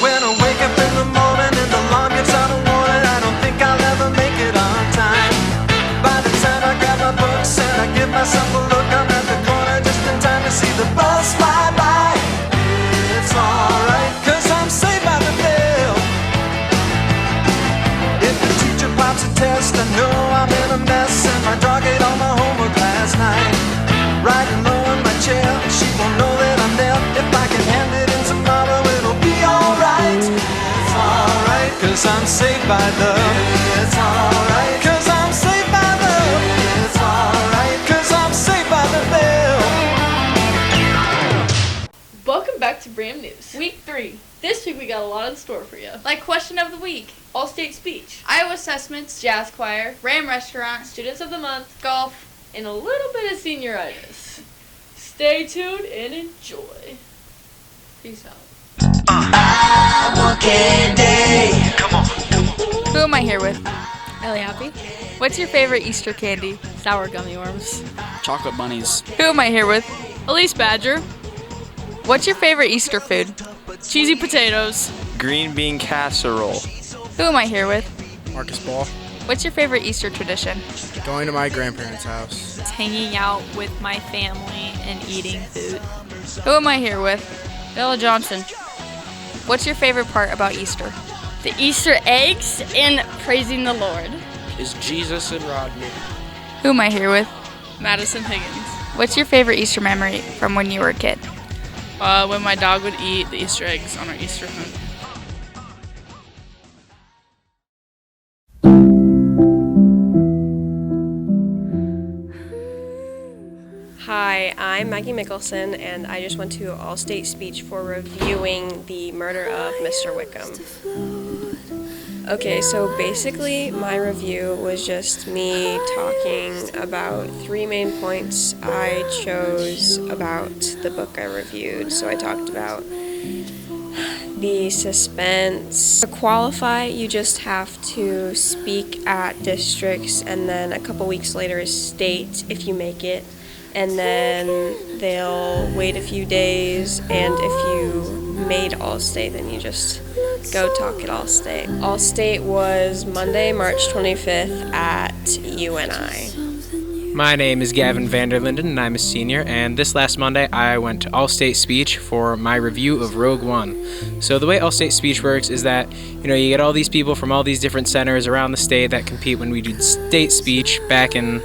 When I wake up in the morning and the alarm gets out of warning, I don't think I'll ever make it on time. By the time I grab my books and I give myself a look, I'm at the corner just in time to see the bus fly by. It's alright, cause I'm saved by the bell. If the teacher pops a test, I know I'm in a mess, and my dog ate all my homework last night. Riding low in my chair, she won't know that I'm there. If I can hand it in tomorrow, it'll be alright. It's alright, cause I'm saved by love. It's alright, cause I'm saved by love. It's alright, cause I'm saved by the bell. Welcome back to Bram News. Week 3. This week we got a lot in store for you. Like question of the week, All-state speech, Iowa assessments, jazz choir, Ram restaurant, students of the month, golf. and a little bit of senioritis. Stay tuned and enjoy. Peace out. I want candy. Come on. Who am I here with? Ellie Happy. What's your favorite Easter candy? Sour gummy worms. Chocolate bunnies. Who am I here with? Elise Badger. What's your favorite Easter food? Cheesy potatoes. Green bean casserole. Who am I here with? Marcus Ball. What's your favorite Easter tradition? Going to my grandparents' house. It's hanging out with my family and eating food. Who am I here with? Bella Johnson. What's your favorite part about Easter? The Easter eggs and praising the Lord. Is Jesus and Rodney. Who am I here with? Madison Higgins. What's your favorite Easter memory from when you were a kid? When my dog would eat the Easter eggs on our Easter hunt. Hi, I'm Maggie Mickelson, and I just went to All-State Speech for reviewing the murder of Mr. Wickham. Okay, so basically my review was just me talking about 3 main points I chose about the book I reviewed. So I talked about the suspense. To qualify, you just have to speak at districts, and then a couple weeks later is state if you make it. And then they'll wait a few days, and if you made All-State, then you just go talk at All-State. All-State was Monday, March 25th at UNI. My name is Gavin Vanderlinden, and I'm a senior, and this last Monday I went to All-State Speech for my review of Rogue One. So the way All-State Speech works is that, you get all these people from all these different centers around the state that compete when we did state speech back in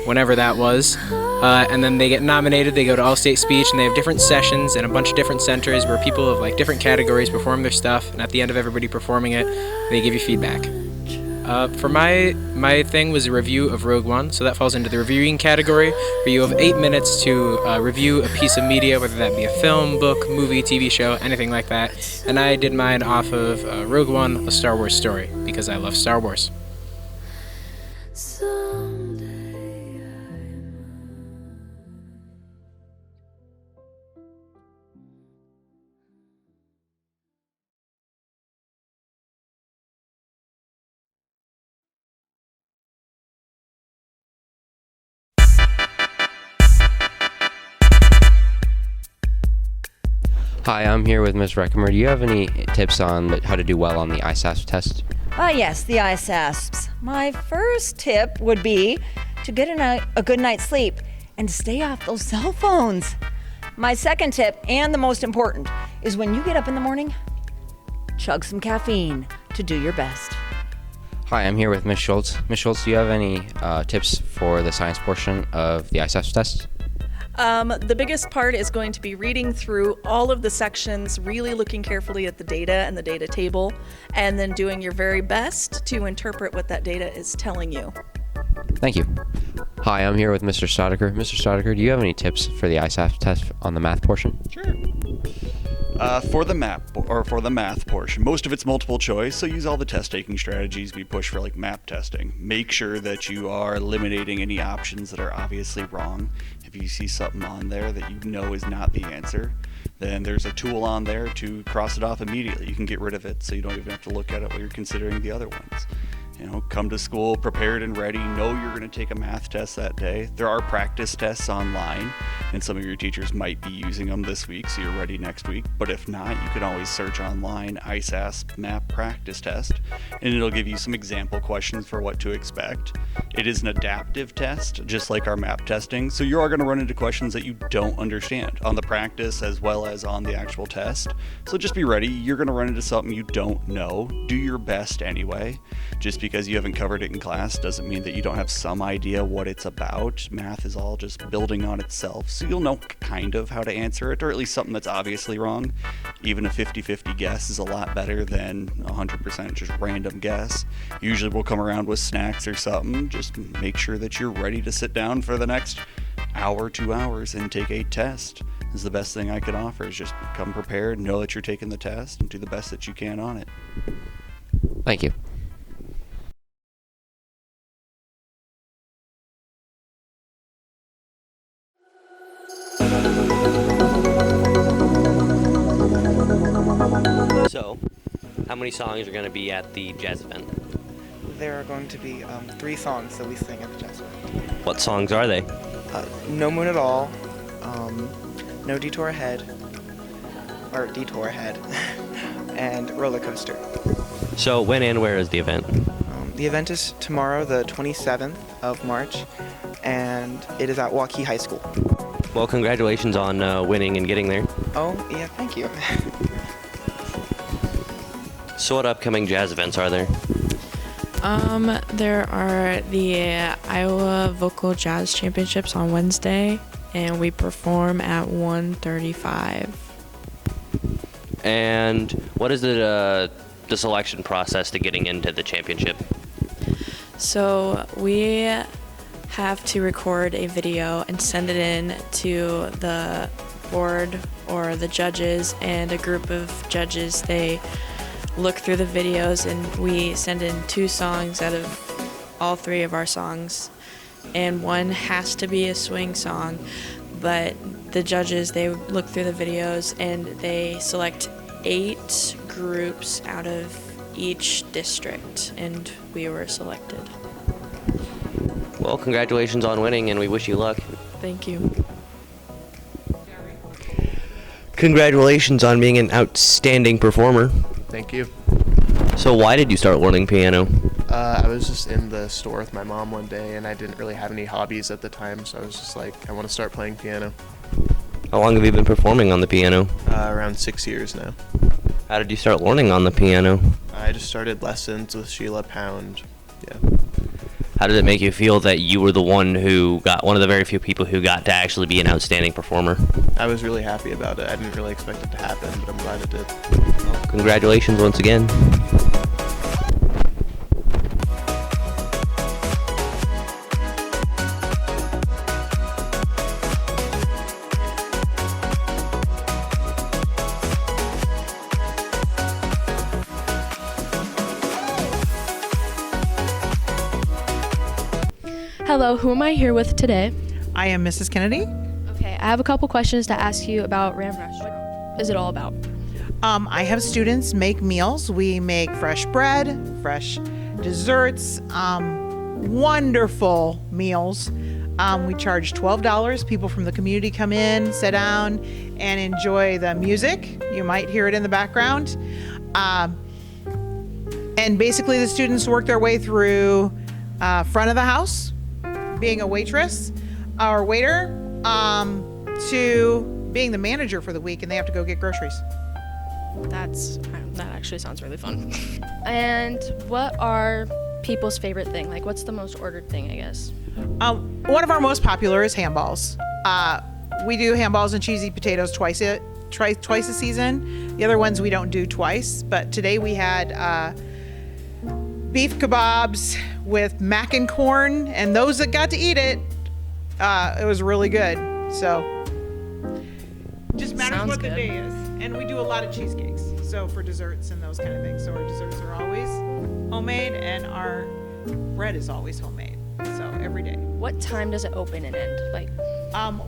whenever that was. And then they get nominated, they go to All-State Speech, and they have different sessions in a bunch of different centers where people of different categories perform their stuff, and at the end of everybody performing it, they give you feedback. For my thing was a review of Rogue One, so that falls into the reviewing category, where you have 8 minutes to review a piece of media, whether that be a film, book, movie, TV show, anything like that. And I did mine off of Rogue One, A Star Wars Story, because I love Star Wars. Hi, I'm here with Ms. Reckemer. Do you have any tips on how to do well on the ISASP test? Yes, the ISASPs. My first tip would be to get a good night's sleep and to stay off those cell phones. My second tip, and the most important, is when you get up in the morning, chug some caffeine to do your best. Hi, I'm here with Ms. Schultz. Ms. Schultz, do you have any tips for the science portion of the ISASP test? The biggest part is going to be reading through all of the sections, really looking carefully at the data and the data table, and then doing your very best to interpret what that data is telling you. Thank you. Hi, I'm here with Mr. Stodeker. Mr. Stodeker, do you have any tips for the ISASP test on the math portion? Sure. For the math portion, most of it's multiple choice, so use all the test-taking strategies we push for map testing. Make sure that you are eliminating any options that are obviously wrong. If you see something on there that you know is not the answer, then there's a tool on there to cross it off immediately. You can get rid of it so you don't even have to look at it while you're considering the other ones. Come to school prepared and ready, know you're going to take a math test that day. There are practice tests online, and some of your teachers might be using them this week, so you're ready next week. But if not, you can always search online ISASP Map Practice Test, and it'll give you some example questions for what to expect. It is an adaptive test, just like our map testing, so you are going to run into questions that you don't understand on the practice as well as on the actual test. So just be ready. You're going to run into something you don't know. Do your best anyway. Just because you haven't covered it in class doesn't mean that you don't have some idea what it's about. Math is all just building on itself, so you'll know kind of how to answer it, or at least something that's obviously wrong. Even a 50-50 guess is a lot better than 100% just random guess. Usually we'll come around with snacks or something. Just make sure that you're ready to sit down for the next hour, 2 hours, and take a test. This is the best thing I can offer, is just come prepared, know that you're taking the test, and do the best that you can on it. Thank you. So, how many songs are going to be at the jazz event? There are going to be 3 songs that we sing at the jazz event. What songs are they? No Moon at All, No Detour Ahead, or Detour Ahead, and Roller Coaster. So, when and where is the event? The event is tomorrow, the 27th of March, and it is at Waukee High School. Well, congratulations on winning and getting there. Oh, yeah, thank you. So what upcoming jazz events are there? There are the Iowa Vocal Jazz Championships on Wednesday, and we perform at 1:35. And what is the selection process to getting into the championship? So we have to record a video and send it in to the board or the judges, and a group of judges, they look through the videos, and we send in 2 songs out of all 3 of our songs, and one has to be a swing song. But the judges, they look through the videos and they select 8 groups out of each district, and we were selected. Well, congratulations on winning, and we wish you luck. Thank you. Congratulations on being an outstanding performer. Thank you. So why did you start learning piano? I was just in the store with my mom one day, and I didn't really have any hobbies at the time, so I was just like, I want to start playing piano. How long have you been performing on the piano? Around 6 years now. How did you start learning on the piano? I just started lessons with Sheila Pound. Yeah. How did it make you feel that you were one of the very few people who got to actually be an outstanding performer? I was really happy about it. I didn't really expect it to happen, but I'm glad it did. Well, congratulations once again. Hello, who am I here with today? I am Mrs. Kennedy. Okay, I have a couple questions to ask you about Ram Rush. What is it all about? I have students make meals. We make fresh bread, fresh desserts, wonderful meals. We charge $12. People from the community come in, sit down, and enjoy the music. You might hear it in the background. And basically the students work their way through front of the house, being a waitress or waiter, to being the manager for the week, and they have to go get groceries. That actually sounds really fun. And what are people's favorite thing? Like, what's the most ordered thing, I guess? One of our most popular is handballs. We do handballs and cheesy potatoes twice a season. The other ones we don't do twice, but today we had beef kebabs with mac and corn, and those that got to eat it, it was really good. So just matters Sounds what the good. day is. And we do a lot of cheesecakes, so for desserts and those kind of things. So our desserts are always homemade, and our bread is always homemade, so every day. What time does it open and end?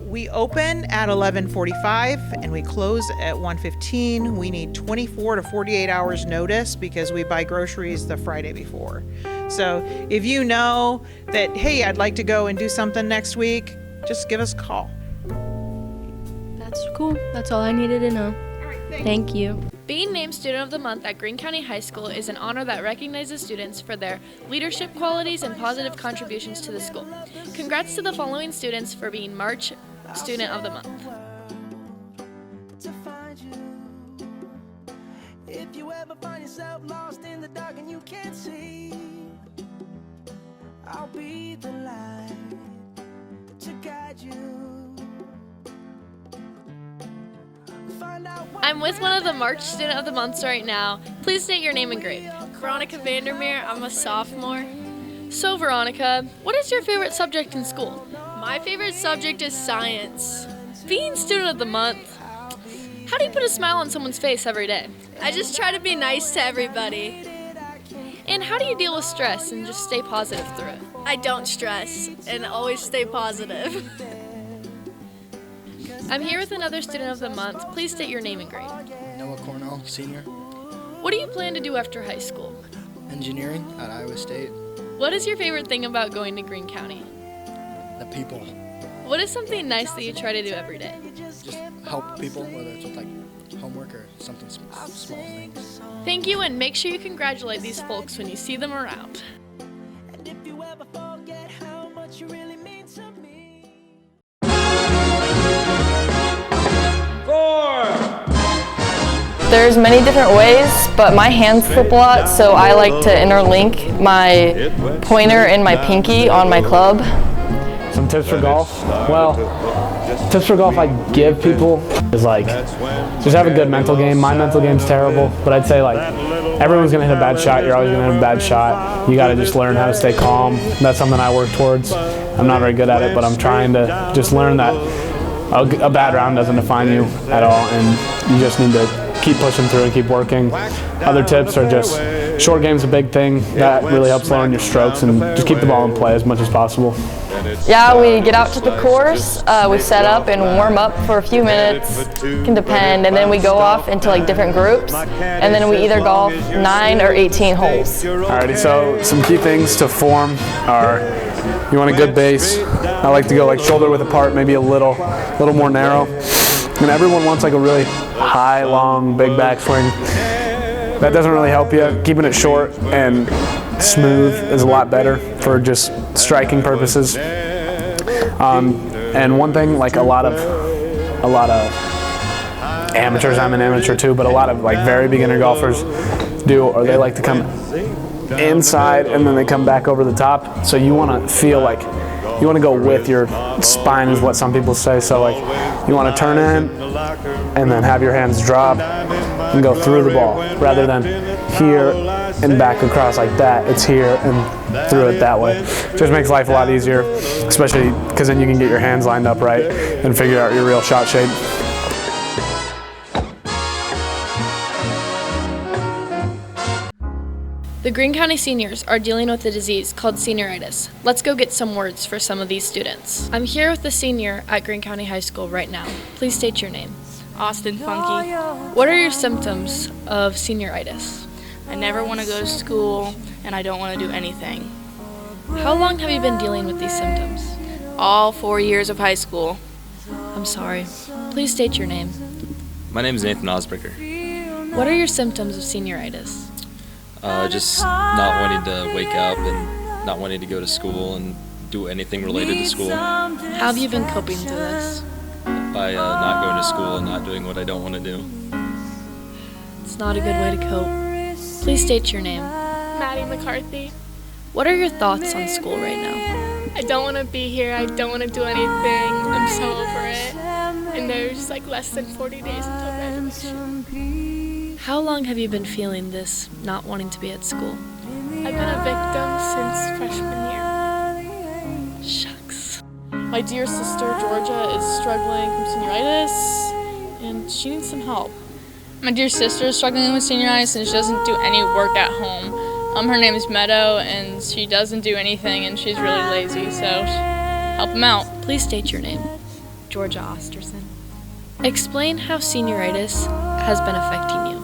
We open at 11:45 and we close at 1:15. We need 24 to 48 hours notice because we buy groceries the Friday before. So if you know that, hey, I'd like to go and do something next week, just give us a call. That's cool. That's all I needed to know. Thank you. Being named Student of the Month at Greene County High School is an honor that recognizes students for their leadership qualities and positive contributions to the school. Congrats to the following students for being March Student of the Month. If you ever find yourself lost in the dark and you can't see, I'll be the light to guide you. I'm with one of the March Student of the Months right now. Please state your name and grade. Veronica Vandermeer. I'm a sophomore. So Veronica, what is your favorite subject in school? My favorite subject is science. Being Student of the Month, how do you put a smile on someone's face every day? I just try to be nice to everybody. And how do you deal with stress and just stay positive through it? I don't stress and always stay positive. I'm here with another Student of the Month. Please state your name and grade. Noah Cornell, senior. What do you plan to do after high school? Engineering at Iowa State. What is your favorite thing about going to Greene County? The people. What is something nice that you try to do every day? Just help people, whether it's with like homework or something small things. Thank you, and make sure you congratulate these folks when you see them around. And if you ever forget how much you really mean to me. 4. There's many different ways, but my hands slip a lot, so I like to interlink my pointer and my pinky on my club. Some tips for golf? Well, tips for golf I give people is like, just have a good mental game. My mental game's terrible, but I'd say like, everyone's gonna hit a bad shot, you're always gonna hit a bad shot. You gotta just learn how to stay calm. That's something I work towards. I'm not very good at it, but I'm trying to just learn that a bad round doesn't define you at all, and you just need to keep pushing through and keep working. Other tips are just, short game's a big thing. That really helps lowering your strokes, and just keep the ball in play as much as possible. Yeah, we get out to the course, we set up and warm up for a few minutes, can depend, and then we go off into like different groups, and then we either golf 9 or 18 holes. Alrighty, so some key things to form are, you want a good base. I like to go like shoulder width apart, maybe a little more narrow. And everyone wants like a really high, long, big backswing. That doesn't really help you. Keeping it short and smooth is a lot better for just striking purposes. And one thing, like a lot of amateurs, I'm an amateur too, but a lot of like very beginner golfers do, or they like to come inside and then they come back over the top. So you want to feel like, you want to go with your spine is what some people say. So like, you want to turn in and then have your hands drop and go through the ball rather than here and back across like that. It's here and through it that way. Just makes life a lot easier, especially because then you can get your hands lined up right and figure out your real shot shape. The Greene County seniors are dealing with a disease called senioritis. Let's go get some words for some of these students. I'm here with a senior at Greene County High School right now. Please state your name. Austin Funky. What are your symptoms of senioritis? I never want to go to school, and I don't want to do anything. How long have you been dealing with these symptoms? All 4 years of high school. I'm sorry. Please state your name. My name is Nathan Osberger. What are your symptoms of senioritis? Just not wanting to wake up and not wanting to go to school and do anything related to school. How have you been coping through this? By not going to school and not doing what I don't want to do. It's not a good way to cope. Please state your name. Maddie McCarthy. What are your thoughts on school right now? I don't want to be here. I don't want to do anything. I'm so over it. And there's like less than 40 days until graduation. How long have you been feeling this, not wanting to be at school? I've been a victim since freshman year. Shucks. My dear sister Georgia is struggling from senioritis, and she needs some help. My dear sister is struggling with senioritis, and she doesn't do any work at home. Her name is Meadow, and she doesn't do anything, and she's really lazy, so help them out. Please state your name. Georgia Osterson. Explain how senioritis has been affecting you.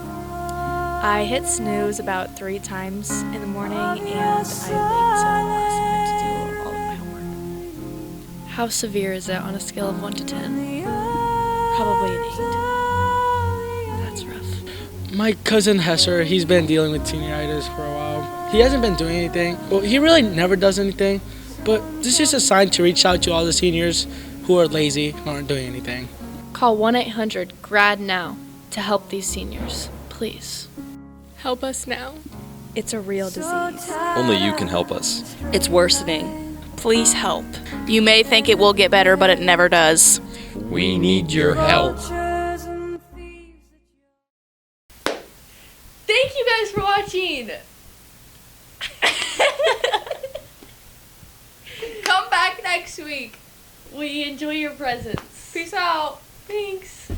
I hit snooze about 3 times in the morning, and I wait till the last minute to do all of my homework. How severe is that on a scale of 1 to 10? Probably an 8. That's rough. My cousin Hesser, he's been dealing with senioritis for a while. He hasn't been doing anything. Well, he really never does anything, but this is just a sign to reach out to all the seniors who are lazy and aren't doing anything. Call 1-800-GRAD now to help these seniors, please. Help us now. It's a real disease. Only you can help us. It's worsening. Please help. You may think it will get better, but it never does. We need your help. Thank you guys for watching. Come back next week. We enjoy your presence. Peace out. Thanks.